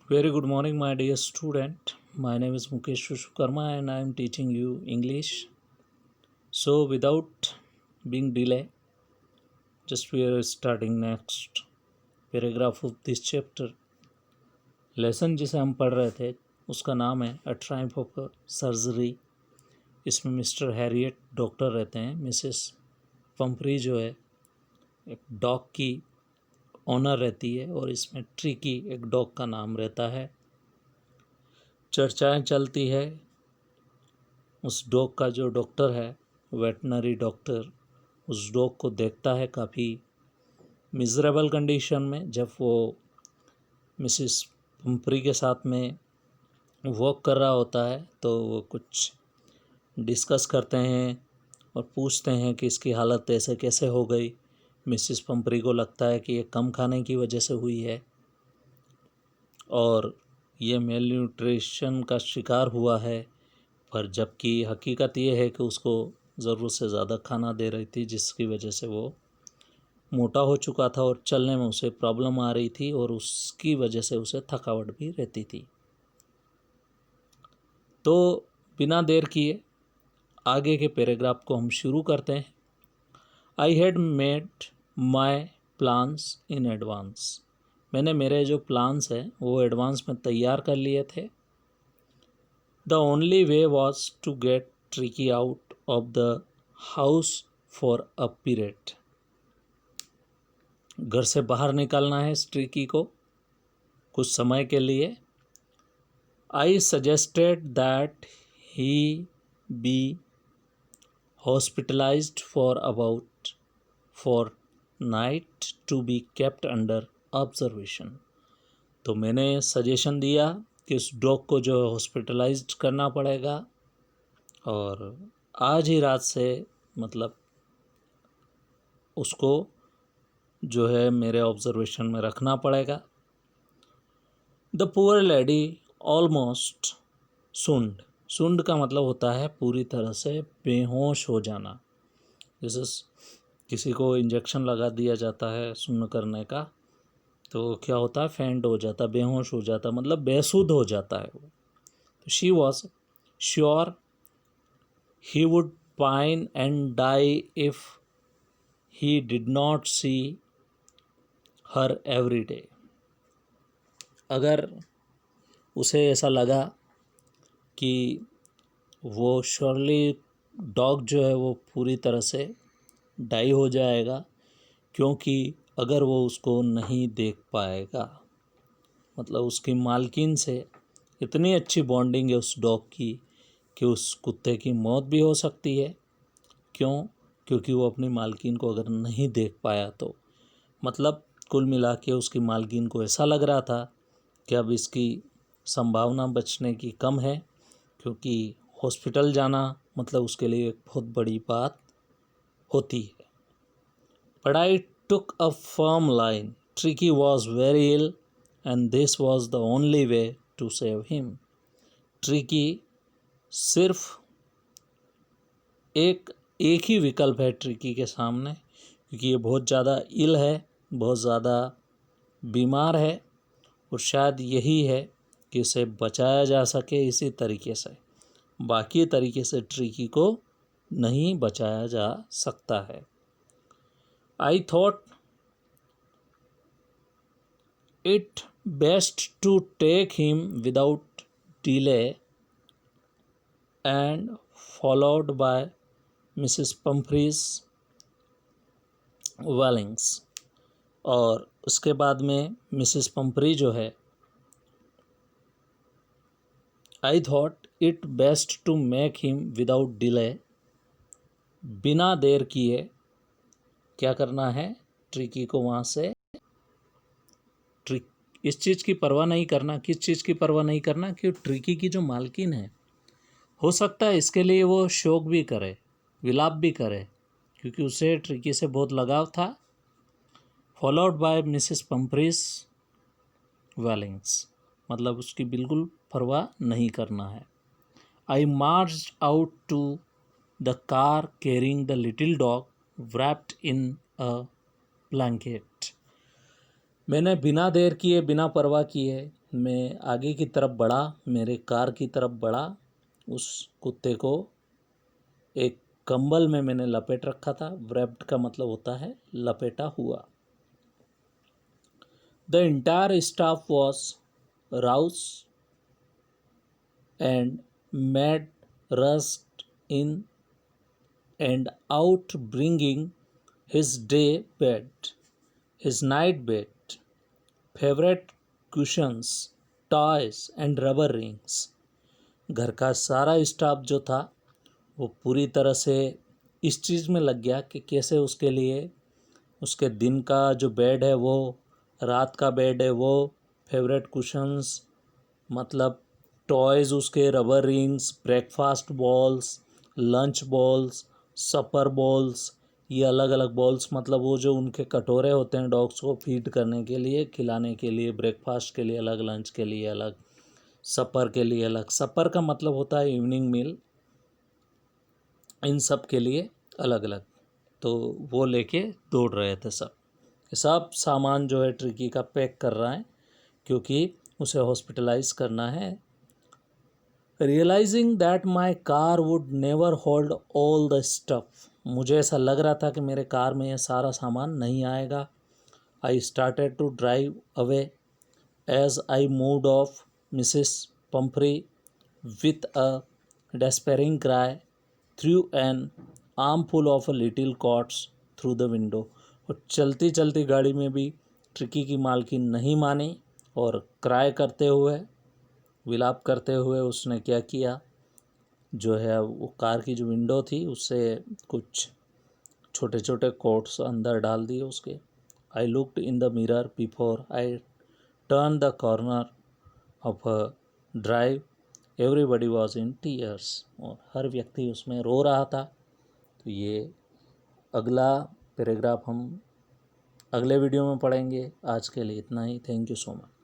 Very good morning, my dear student. My name is Mukesh Vishwakarma and I am teaching you English. So, without being delay, just we are starting next paragraph of this chapter. Lesson जिसे हम पढ़ रहे थे उसका नाम है अ Triumph of surgery. इसमें mister Harriet doctor रहते हैं, मिसेस पंपरी जो है एक डॉग की ऑनर रहती है और इसमें ट्रिकी एक डॉग का नाम रहता है। चर्चाएं चलती है उस डॉग का जो डॉक्टर है वेटनरी डॉक्टर उस डॉग को देखता है काफ़ी मिज़रेबल कंडीशन में। जब वो मिसिस पंपरी के साथ में वॉक कर रहा होता है तो वो कुछ डिस्कस करते हैं और पूछते हैं कि इसकी हालत ऐसे कैसे हो गई। मिसिस पंपरी को लगता है कि ये कम खाने की वजह से हुई है और ये मेल न्यूट्रिशन का शिकार हुआ है, पर जबकि हकीकत ये है कि उसको ज़रूरत से ज़्यादा खाना दे रही थी जिसकी वजह से वो मोटा हो चुका था और चलने में उसे प्रॉब्लम आ रही थी और उसकी वजह से उसे थकावट भी रहती थी। तो बिना देर किए आगे के पैराग्राफ को हम शुरू करते हैं। I had made my plans in advance. मैंने मेरे जो प्लान्स हैं वो एडवांस में तैयार कर लिए थे। The only way was to get Tricki out of the house for a period. घर से बाहर निकालना है ट्रिकी को कुछ समय के लिए। I suggested that he be hospitalised for about four night to be kept under observation. तो मैंने सजेशन दिया कि उस डॉग को जो हॉस्पिटलाइज्ड करना पड़ेगा और आज ही रात से मतलब उसको जो है मेरे ऑब्जर्वेशन में रखना पड़ेगा। द पुअर लेडी ऑलमोस्ट सुंड। सुंड का मतलब होता है पूरी तरह से बेहोश हो जाना। जैसे किसी को इंजेक्शन लगा दिया जाता है सुन्न करने का तो क्या होता है, फेंट हो जाता, बेहोश हो जाता, मतलब बेसुध हो जाता है वो। तो she was sure he would pine and die if he did not see her every day. अगर उसे ऐसा लगा कि वो श्योरली डॉग जो है वो पूरी तरह से डाई हो जाएगा क्योंकि अगर वो उसको नहीं देख पाएगा, मतलब उसकी मालकिन से इतनी अच्छी बॉन्डिंग है उस डॉग की कि उस कुत्ते की मौत भी हो सकती है। क्यों? क्योंकि वो अपनी मालकिन को अगर नहीं देख पाया तो मतलब कुल मिला के उसकी मालकिन को ऐसा लग रहा था कि अब इसकी संभावना बचने की कम है क्योंकि हॉस्पिटल जाना मतलब उसके लिए एक बहुत बड़ी बात होती है। But I took a firm line. Tricky was very ill and this was the only way to save him. Tricky सिर्फ एक ही विकल्प है ट्रिकी के सामने क्योंकि ये बहुत ज़्यादा इल है, बहुत ज़्यादा बीमार है और शायद यही है कि इसे बचाया जा सके इसी तरीके से। बाकी तरीके से ट्रिकी को नहीं बचाया जा सकता है। I thought it best to take him without delay and followed by Mrs. Pumphrey's Wellings। और उसके बाद में मिसेस पंपरी जो है I thought it best to make him without delay, बिना देर किए क्या करना है, ट्रिकी को वहाँ से इस चीज़ की परवाह नहीं करना। किस चीज़ की परवाह नहीं करना कि ट्रिकी की जो मालकिन है हो सकता है इसके लिए वो शोक भी करे, विलाप भी करे क्योंकि उसे ट्रिकी से बहुत लगाव था। Followed by Mrs Pumphrey's wailings, मतलब उसकी बिल्कुल परवाह नहीं करना है। I marched out to the car carrying the little dog wrapped in a blanket। मैंने बिना देर किए बिना परवाह किए मैं आगे की तरफ बढ़ा, मेरे कार की तरफ बढ़ा। उस कुत्ते को एक कंबल में मैंने लपेट रखा था। wrapped का मतलब होता है लपेटा हुआ। The entire staff was roused and mad rushed in and out, bringing his day bed, his night bed, favorite cushions, toys and rubber rings। घर का सारा स्टाफ जो था वो पूरी तरह से इस चीज़ में लग गया कि कैसे उसके लिए उसके दिन का जो बेड है वो, रात का बेड है वो, फेवरेट कुशन्स मतलब टॉयज़ उसके, rubber rings, breakfast balls, lunch balls, supper balls, ये अलग अलग बॉल्स मतलब वो जो उनके कटोरे होते हैं डॉग्स को फीड करने के लिए, खिलाने के लिए, ब्रेकफास्ट के लिए अलग, लंच के लिए अलग, सपर के लिए अलग। सपर का मतलब होता है इवनिंग मील, इन सब के लिए अलग अलग। तो वो लेके दौड़ रहे थे सब। सब सामान जो है ट्रिकी का पैक कर रहा है क्योंकि उसे हॉस्पिटलाइज करना है। Realising that my car would never hold all the stuff, मुझे ऐसा लग रहा था कि मेरे कार में ये सारा सामान नहीं आएगा। I started to drive away as I moved off Mrs Pumphrey with a despairing cry threw an armful of a little coats through the window. और चलती चलती गाड़ी में भी ट्रिकी की मालकिन नहीं मानी और क्राई करते हुए, विलाप करते हुए उसने क्या किया, जो है वो कार की जो विंडो थी उससे कुछ छोटे छोटे कोट्स अंदर डाल दिए उसके। I looked in the mirror before I turn the corner of a drive, everybody was in tears, और हर व्यक्ति उसमें रो रहा था। तो ये अगला पैराग्राफ हम अगले वीडियो में पढ़ेंगे। आज के लिए इतना ही। Thank you so much.